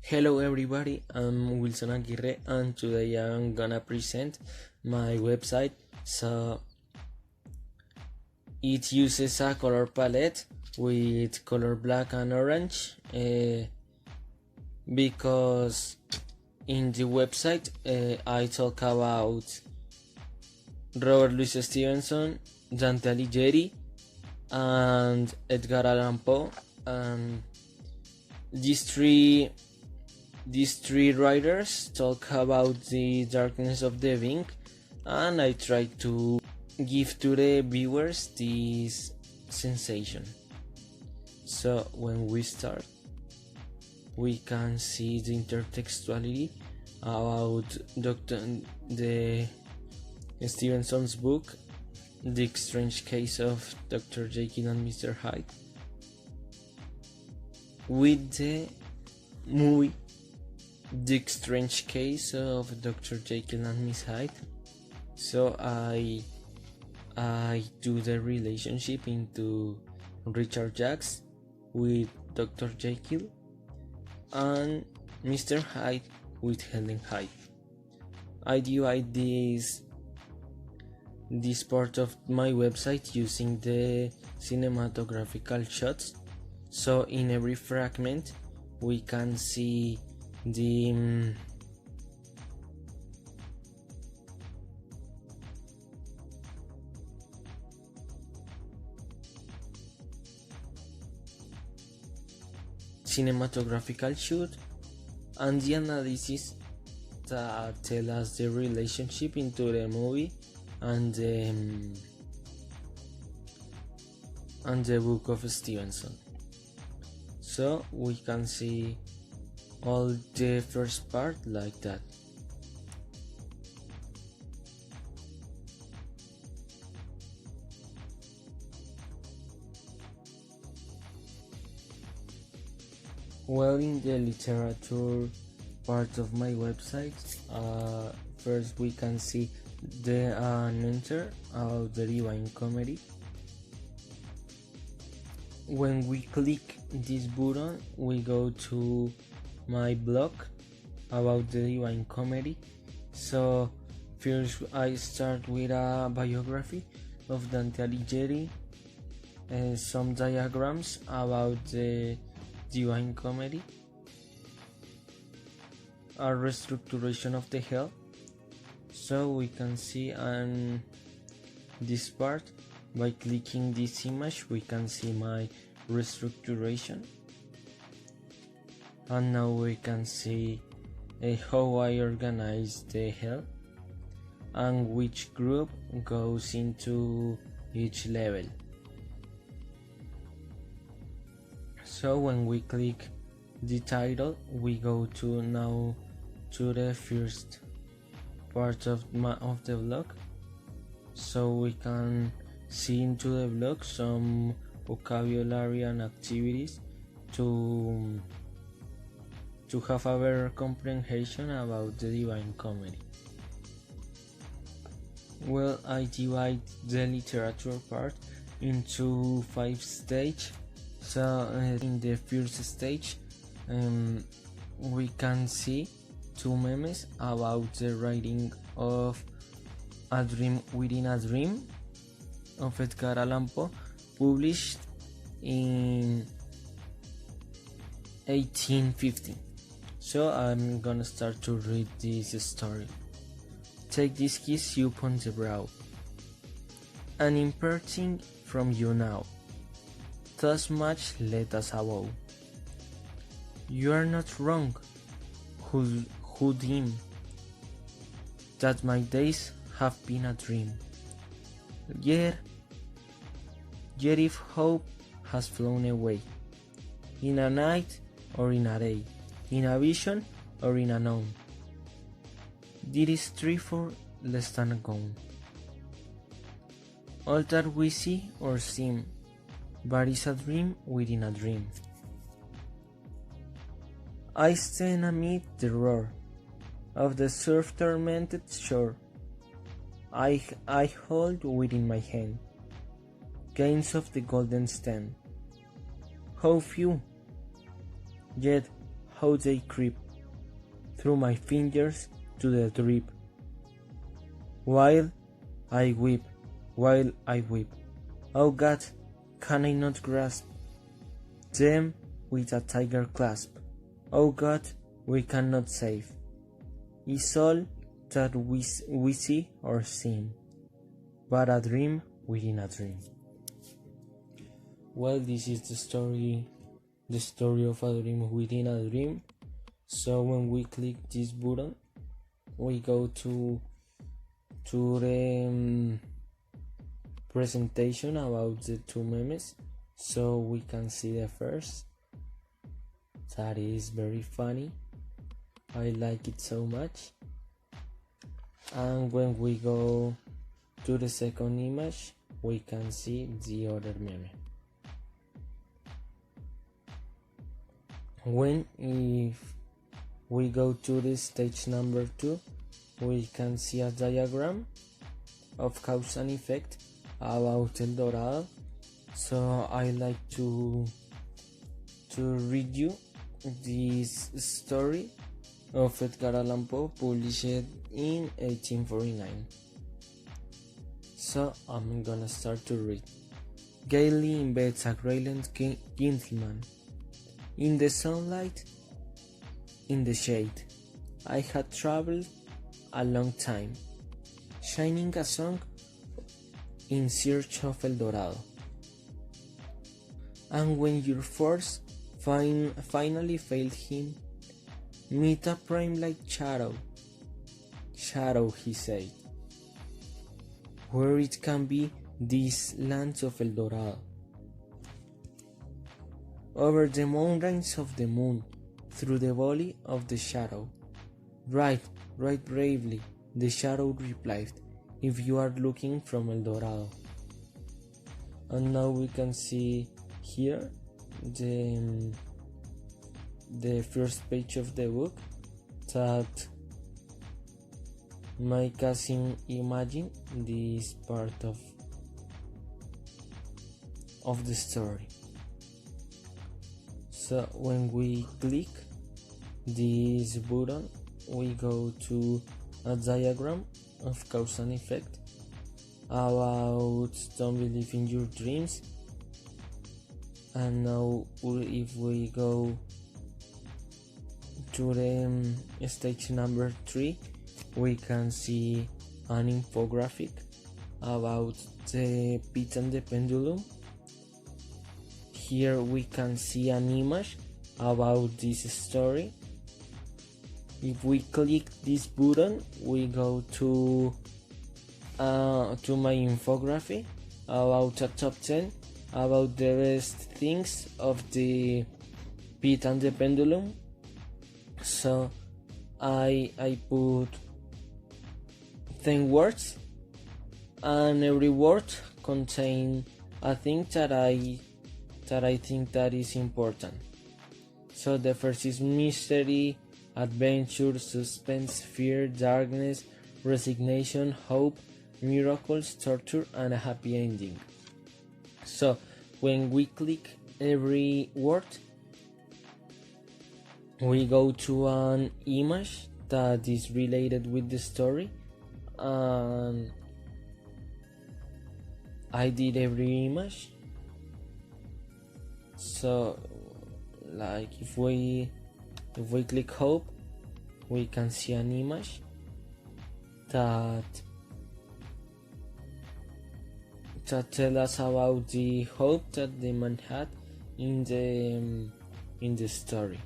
Hello everybody, I'm Wilson Aguirre and today I'm gonna present my website. So it uses a color palette with color black and orange because in the website I talk about Robert Louis Stevenson, Dante Alighieri and Edgar Allan Poe, and these three writers talk about the darkness of the ink, and I try to give to the viewers this sensation. So when we start, we can see the intertextuality about the Stevenson's book, The Strange Case of Dr. Jekyll and Mr. Hyde, with the movie The Strange Case of Dr. Jekyll and Miss Hyde. So I do the relationship into Richard Jacques with Dr. Jekyll and Mr. Hyde with Helen Hyde. I divide this part of my website using the cinematographical shots. So in every fragment we can see the cinematographical shoot and the analysis that tell us the relationship into the movie and the book of Stevenson. So we can see all the first part like that. Well, in the literature part of my website, first we can see the enter of the Divine Comedy. When we click this button, we go to my blog about the Divine Comedy. So first I start with a biography of Dante Alighieri, some diagrams about the Divine Comedy, a restructuration of the hell. So we can see on this part, by clicking this image we can see my restructuration, and now we can see how I organize the hell and which group goes into each level. So when we click the title, we go to now to the first part of the blog. So we can see into the blog some vocabulary and activities to have a better comprehension about the Divine Comedy. Well, I divide the literature part into 5 stages. So in the first stage, we can see 2 memes about the writing of A Dream Within a Dream of Edgar Allan Poe, published in 1850. So I'm gonna start to read this story. Take this kiss upon the brow, and imparting from you now, thus much let us avow. You are not wrong, who deem that my days have been a dream. Yet if hope has flown away, in a night or in a day, in a vision or in a known, there is for less than gone. All that we see or seem, but is a dream within a dream. I stand amid the roar of the surf-tormented shore. I hold within my hand gains of the golden stand. How few, yet how they creep through my fingers to the drip. While I weep, while I weep. Oh God, can I not grasp them with a tiger clasp? Oh God, we cannot save. Is all that we see or seem, but a dream within a dream. Well, this is the story of a dream within a dream. So when we click this button, we go to the presentation about the two memes. So we can see the first. That is very funny. I like it so much. And when we go to the second image, we can see the other meme. If we go to the stage number 2, we can see a diagram of cause and effect about El Dorado. So I like to read you this story of Edgar Allan Poe, published in 1849. So I'm gonna start to read. Gaily embeds a Greyland gentleman. In the sunlight, in the shade, I had traveled a long time, shining a song in search of El Dorado. And when your force finally failed him, meet a prime like shadow. Shadow, he said, where it can be these lands of El Dorado. Over the mountains of the moon, through the valley of the shadow. Right bravely, the shadow replied, if you are looking from El Dorado. And now we can see here the first page of the book that make us imagine this part of the story. So when we click this button, we go to a diagram of cause and effect about don't believe in your dreams. And now if we go to the stage number 3, we can see an infographic about the pit and the pendulum. Here we can see an image about this story. If we click this button, we go to my infographic about a top 10 about the best things of the pit and the pendulum. So I put 10 words, and every word contains a thing that I think that is important. So the first is mystery, adventure, suspense, fear, darkness, resignation, hope, miracles, torture, and a happy ending. So when we click every word, we go to an image that is related with the story, and I did every image. So like if we click hope, we can see an image that tell us about the hope that the man had in the story.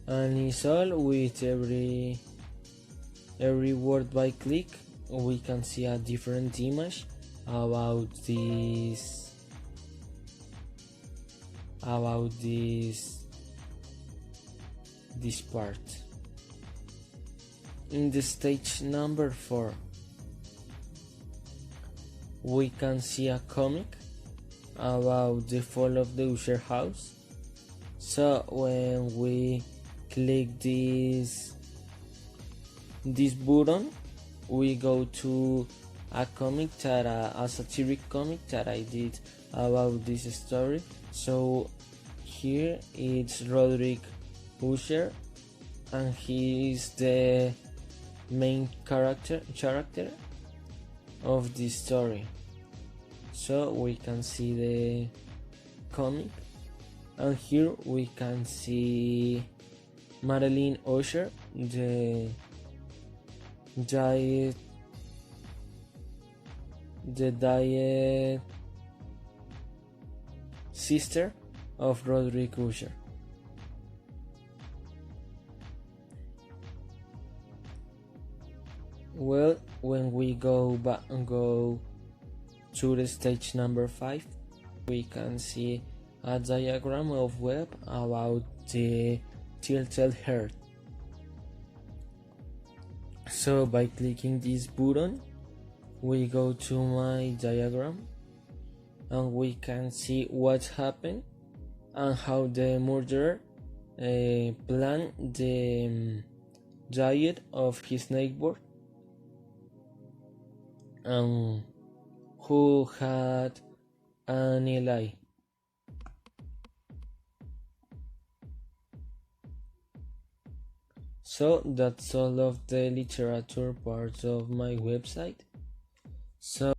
And it's all with every word by click, we can see a different image about this part. In the stage number 4, we can see a comic about the fall of the Usher house. So when we click this button, we go to a comic that a satiric comic that I did about this story. So here it's Roderick Usher, and he is the main character of this story. So we can see the comic, and here we can see Marilyn Usher, the diet sister of Roderick Usher. Well, when we go to the stage number 5, we can see a diagram of web about the tilted heart. So by clicking this button, we go to my diagram and we can see what happened and how the murderer planned the diet of his neighbor, and who had an ally. So that's all of the literature part of my website. So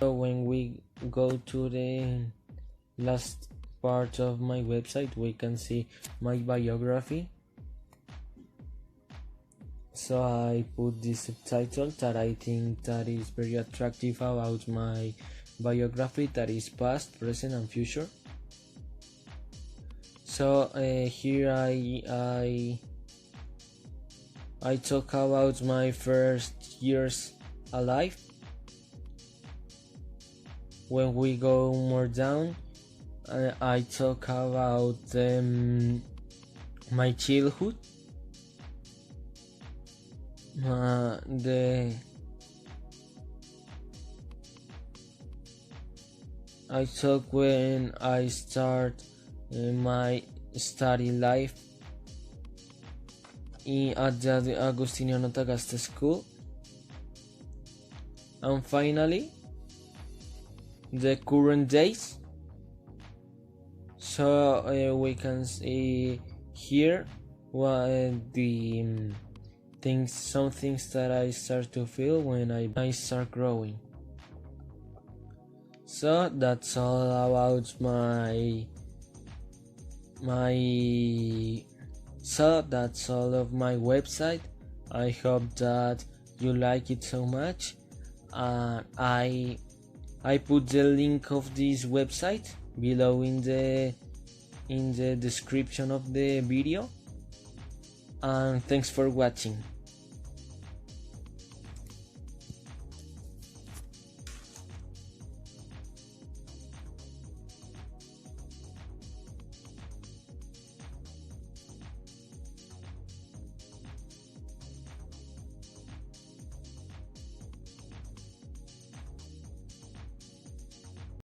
when we go to the last part of my website, we can see my biography. So I put this subtitle that I think that is very attractive about my biography, that is past, present and future. So here I talk about my first years alive. When we go more down, I talk about my childhood, I talk when I start my study life at the Agustiniano Tagaste School, and finally the current days. So we can see here some things that I start to feel when I start growing. So that's all about so that's all of my website. I hope that you like it so much. I put the link of this website below in the description of the video, and thanks for watching.